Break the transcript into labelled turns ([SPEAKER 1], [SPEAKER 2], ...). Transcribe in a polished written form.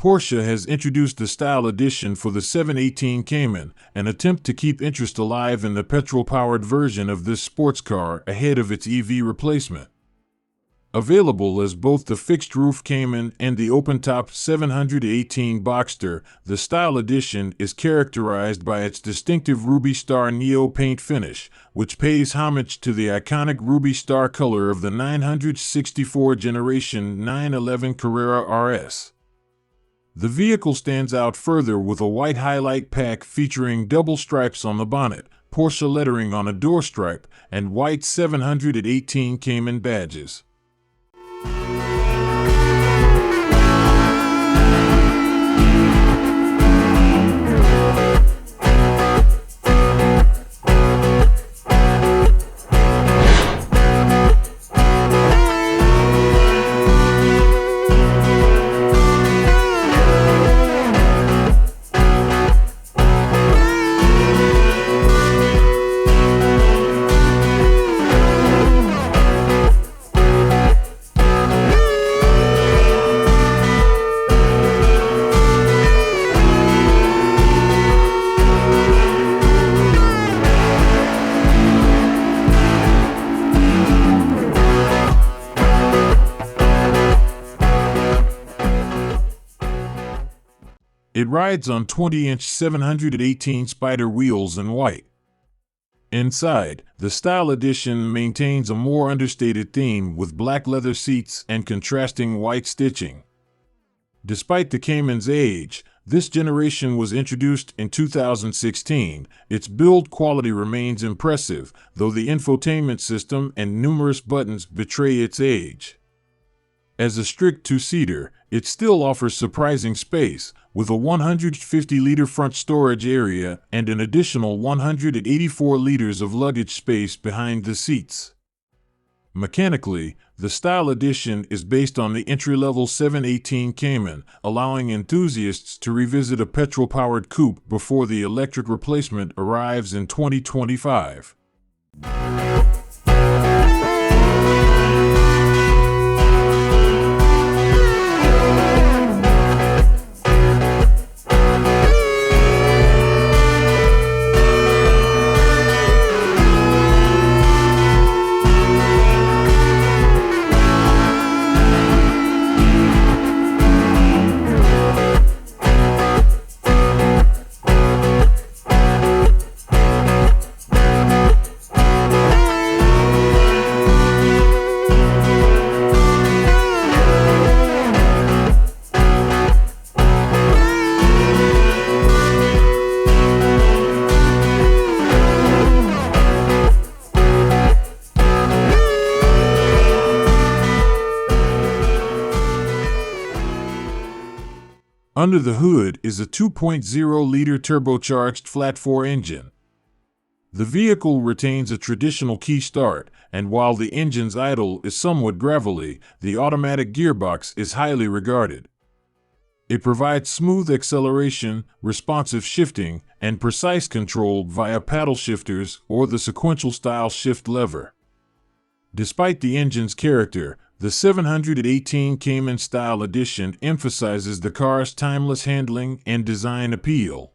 [SPEAKER 1] Porsche has introduced the Style Edition for the 718 Cayman, an attempt to keep interest alive in the petrol-powered version of this sports car ahead of its EV replacement. Available as both the fixed-roof Cayman and the open-top 718 Boxster, the Style Edition is characterized by its distinctive Ruby Star Neo paint finish, which pays homage to the iconic Ruby Star color of the 964 Generation 911 Carrera RS. The vehicle stands out further with a white highlight pack featuring double stripes on the bonnet, Porsche lettering on a door stripe, and white 718 Cayman badges. It rides on 20-inch 718 Spyder wheels in white. Inside, the Style Edition maintains a more understated theme with black leather seats and contrasting white stitching. Despite the Cayman's age, this generation was introduced in 2016. Its build quality remains impressive, though the infotainment system and numerous buttons betray its age. As a strict two-seater, it still offers surprising space, with a 150-liter front storage area and an additional 184 liters of luggage space behind the seats. Mechanically, the Style Edition is based on the entry-level 718 Cayman, allowing enthusiasts to revisit a petrol-powered coupe before the electric replacement arrives in 2025. Under the hood is a 2.0-liter turbocharged flat-4 engine. The vehicle retains a traditional key start, and while the engine's idle is somewhat gravelly, the automatic gearbox is highly regarded. It provides smooth acceleration, responsive shifting, and precise control via paddle shifters or the sequential-style shift lever. Despite the engine's character, the 718 Cayman Style Edition emphasizes the car's timeless handling and design appeal.